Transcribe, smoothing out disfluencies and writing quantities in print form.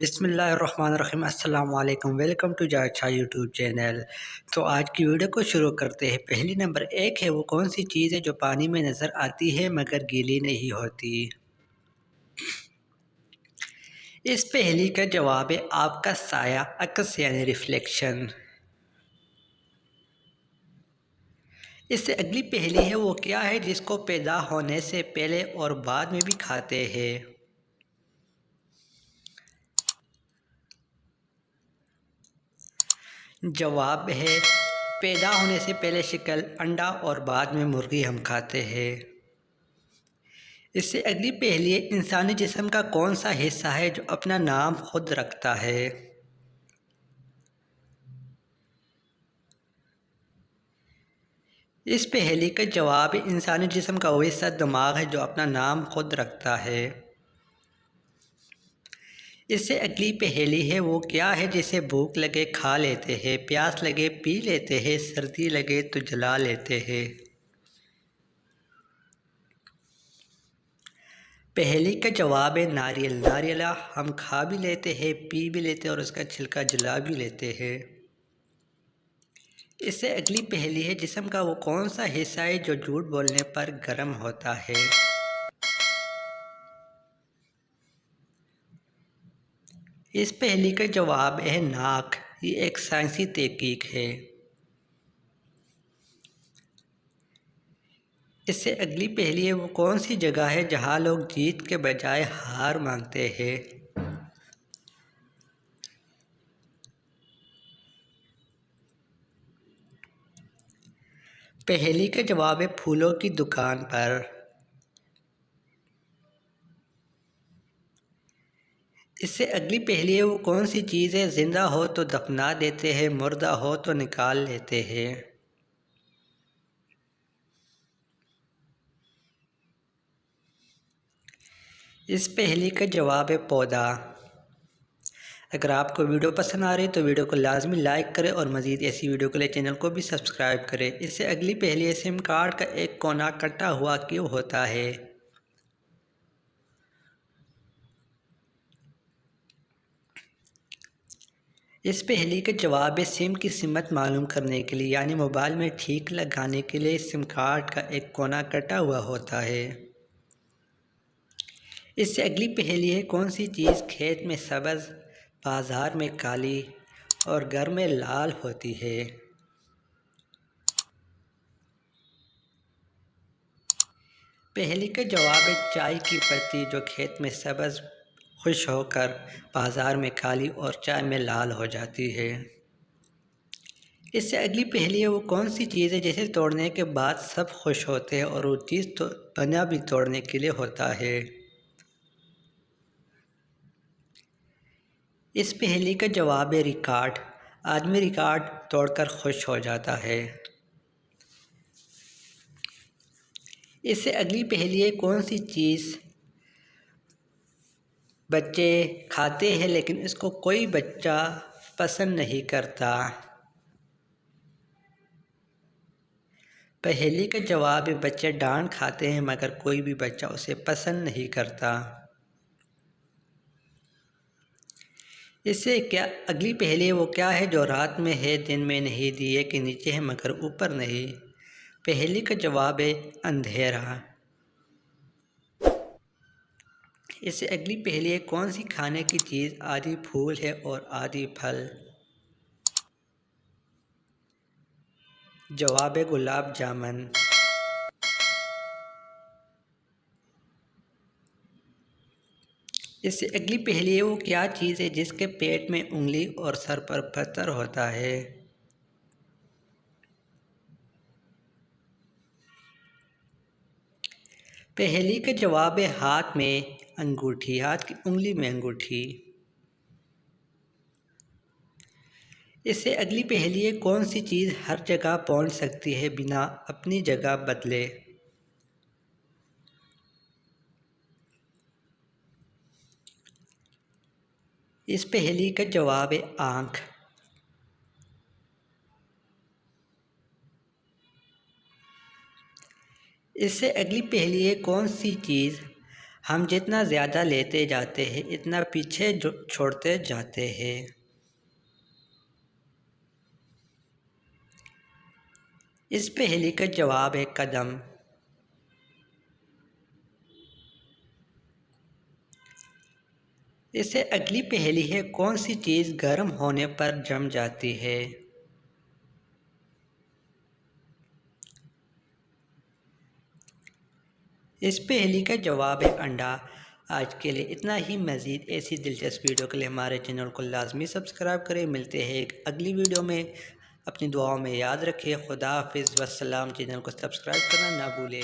बिस्मिल्लाहिर्रहमानिर्रहीम अस्सलाम वालेकुम। वेलकम टू जायचा यूट्यूब चैनल। तो आज की वीडियो को शुरू करते हैं। पहली नंबर एक है, वो कौन सी चीज़ है जो पानी में नज़र आती है मगर गीली नहीं होती। इस पहेली का जवाब है आपका साया, अक्स यानी रिफ्लेक्शन। इससे अगली पहेली है, वो क्या है जिसको पैदा होने से पहले और बाद में भी खाते हैं। जवाब है, पैदा होने से पहले शिकल, अंडा और बाद में मुर्गी हम खाते हैं। इससे अगली पहेली है, इंसानी जिस्म का कौन सा हिस्सा है जो अपना नाम खुद रखता है। इस पहेली का जवाब है, इंसानी जिस्म का वो हिस्सा दिमाग है जो अपना नाम खुद रखता है। इससे अगली पहेली है, वो क्या है जिसे भूख लगे खा लेते हैं, प्यास लगे पी लेते हैं, सर्दी लगे तो जला लेते हैं। पहेली का जवाब है नारियल। नारियल हम खा भी लेते हैं, पी भी लेते हैं और उसका छिलका जला भी लेते हैं। इससे अगली पहेली है, जिस्म का वो कौन सा हिस्सा है जो झूठ बोलने पर गर्म होता है। इस पहेली का जवाब है नाक। ये एक साइंसी तहकीक है। इससे अगली पहेली है, वो कौन सी जगह है जहाँ लोग जीत के बजाय हार मानते हैं। पहेली का जवाब है फूलों की दुकान पर। इससे अगली पहेली है, वो कौन सी चीज़ है जिंदा हो तो दफना देते हैं, मुर्दा हो तो निकाल लेते हैं। इस पहेली का जवाब है पौधा। अगर आपको वीडियो पसंद आ रही है तो वीडियो को लाजमी लाइक करें और मज़ीद ऐसी वीडियो के लिए चैनल को भी सब्सक्राइब करें। इससे अगली पहेली है, सिम कार्ड का एक कोना कटा हुआ क्यों होता है। इस पहेली का जवाब है सिम की सिमत मालूम करने के लिए, यानी मोबाइल में ठीक लगाने के लिए सिम कार्ड का एक कोना कटा हुआ होता है। इससे अगली पहेली है, कौन सी चीज़ खेत में सब्ज़, बाज़ार में काली और घर में लाल होती है। पहेली का जवाब है चाय की पत्ती, जो खेत में सब्ज़ खुश होकर बाज़ार में काली और चाय में लाल हो जाती है। इससे अगली पहेली है, वो कौन सी चीज़ है जिसे तोड़ने के बाद सब खुश होते हैं और वो चीज़ तो बना भी तोड़ने के लिए होता है। इस पहेली का जवाब है रिकॉर्ड। आदमी रिकॉर्ड तोड़कर खुश हो जाता है। इससे अगली पहेली है, कौन सी चीज़ बच्चे खाते हैं लेकिन इसको कोई बच्चा पसंद नहीं करता। पहेली का जवाब है बच्चे डांट खाते हैं मगर कोई भी बच्चा उसे पसंद नहीं करता। इससे क्या अगली पहेली है, वो क्या है जो रात में है दिन में नहीं, दिए के नीचे है मगर ऊपर नहीं। पहेली का जवाब है अंधेरा। इससे अगली पहेली है, कौन सी खाने की चीज़ आधी फूल है और आधी फल। जवाब है गुलाब जामुन। इससे अगली पहेली है, वो क्या चीज़ है जिसके पेट में उंगली और सर पर पत्थर होता है। पहेली का जवाब है हाथ में अंगूठी, हाथ की उंगली में अंगूठी। इससे अगली पहेली है, कौन सी चीज़ हर जगह पहुंच सकती है बिना अपनी जगह बदले। इस पहेली का जवाब है आँख। इससे अगली पहेली है, कौन सी चीज़ हम जितना ज़्यादा लेते जाते हैं इतना पीछे छोड़ते जाते हैं। इस पहेली का जवाब है कदम। इससे अगली पहेली है, कौन सी चीज़ गर्म होने पर जम जाती है। इस पहेली का जवाब है अंडा। आज के लिए इतना ही। मज़ीद ऐसी दिलचस्प वीडियो के लिए हमारे चैनल को लाजमी सब्सक्राइब करें। मिलते हैं एक अगली वीडियो में। अपनी दुआओं में याद रखिए। खुदा हाफिज़ वस्सलाम। चैनल को सब्सक्राइब करना ना भूलें।